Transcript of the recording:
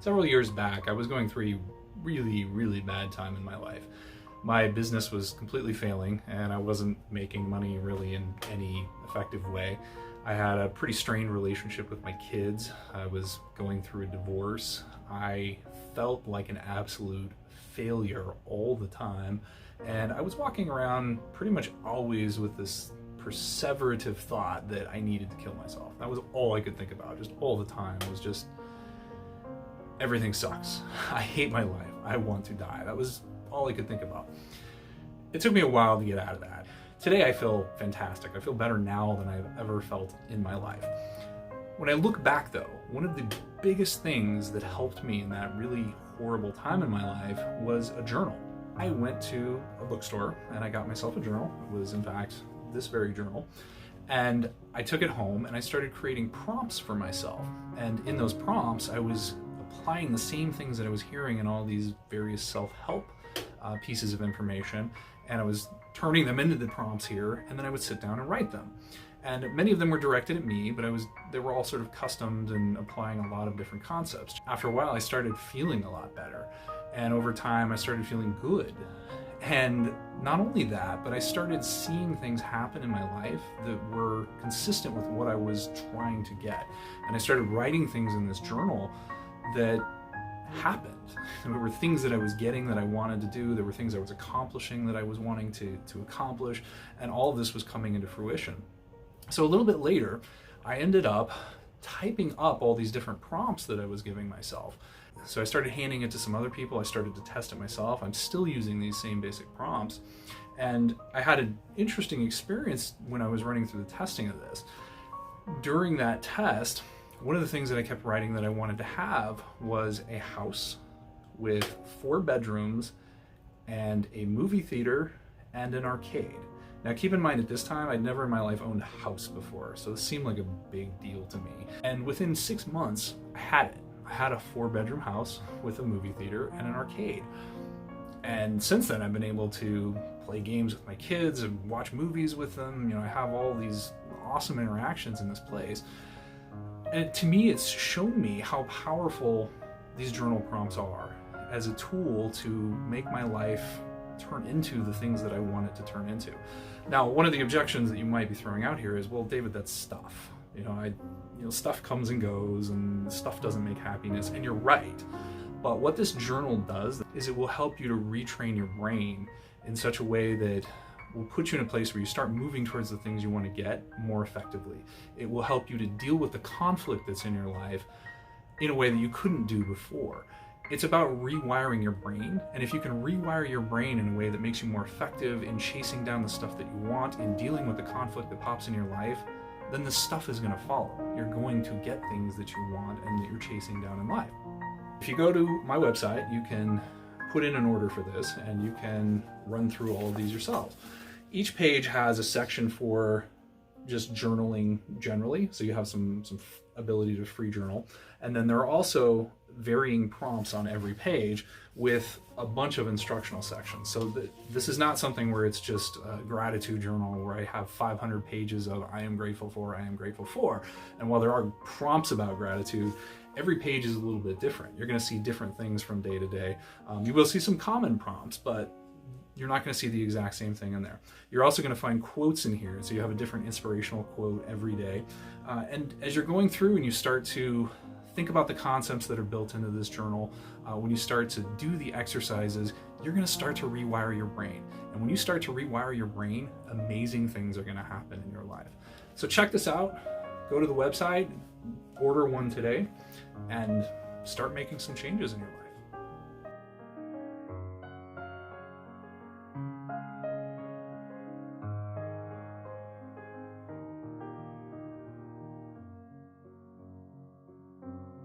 Several years back, I was going through a really bad time in my life. My business was completely failing and I wasn't making money really in any effective way. I had a pretty strained relationship with my kids. I was going through a divorce. I felt like an absolute failure all the time. And I was walking around pretty much always with this perseverative thought that I needed to kill myself. That was all I could think about, just all the time. It was just, everything sucks. I hate my life. I want to die. That was all I could think about. It took me a while to get out of that. Today I feel fantastic. I feel better now than I've ever felt in my life. When I look back though, one of the biggest things that helped me in that really horrible time in my life was a journal. I went to a bookstore and I got myself a journal. It was in fact this very journal. And I took it home and I started creating prompts for myself. And in those prompts, I was applying the same things that I was hearing in all these various self-help pieces of information. And I was turning them into the prompts here, and then I would sit down and write them. And many of them were directed at me, but they were all sort of customed and applying a lot of different concepts. After a while, I started feeling a lot better. And over time, I started feeling good. And not only that, but I started seeing things happen in my life that were consistent with what I was trying to get. And I started writing things in this journal that happened. There were things that I was getting that I wanted to do. There were things I was accomplishing that I was wanting to accomplish. And all of this was coming into fruition. So a little bit later, I ended up typing up all these different prompts that I was giving myself. So I started handing it to some other people. I started to test it myself. I'm still using these same basic prompts. And I had an interesting experience when I was running through the testing of this. During that test, one of the things that I kept writing that I wanted to have was a house with 4 bedrooms and a movie theater and an arcade. Now keep in mind at this time, I'd never in my life owned a house before, so this seemed like a big deal to me. And within 6 months, I had it. I had a 4-bedroom house with a movie theater and an arcade. And since then, I've been able to play games with my kids and watch movies with them. You know, I have all these awesome interactions in this place. And to me, it's shown me how powerful these journal prompts are as a tool to make my life turn into the things that I want it to turn into. Now, one of the objections that you might be throwing out here is, well, David, that's stuff. Stuff comes and goes, and stuff doesn't make happiness, and you're right. But what this journal does is it will help you to retrain your brain in such a way that will put you in a place where you start moving towards the things you want to get more effectively. It will help you to deal with the conflict that's in your life in a way that you couldn't do before. It's about rewiring your brain, and if you can rewire your brain in a way that makes you more effective in chasing down the stuff that you want, in dealing with the conflict that pops in your life, then the stuff is going to follow. You're going to get things that you want and that you're chasing down in life. If you go to my website, you can put in an order for this and you can run through all of these yourselves. Each page has a section for just journaling generally, so you have some ability to free journal. And then there are also varying prompts on every page with a bunch of instructional sections. So this is not something where it's just a gratitude journal where I have 500 pages of I am grateful for, I am grateful for. And while there are prompts about gratitude, every page is a little bit different. You're going to see different things from day to day. You will see some common prompts, but you're not going to see the exact same thing in there. You're also going to find quotes in here, so you have a different inspirational quote every day. And as you're going through and you start to think about the concepts that are built into this journal, when you start to do the exercises, you're going to start to rewire your brain. And when you start to rewire your brain, amazing things are going to happen in your life. So check this out. Go to the website, order one today, and start making some changes in your life.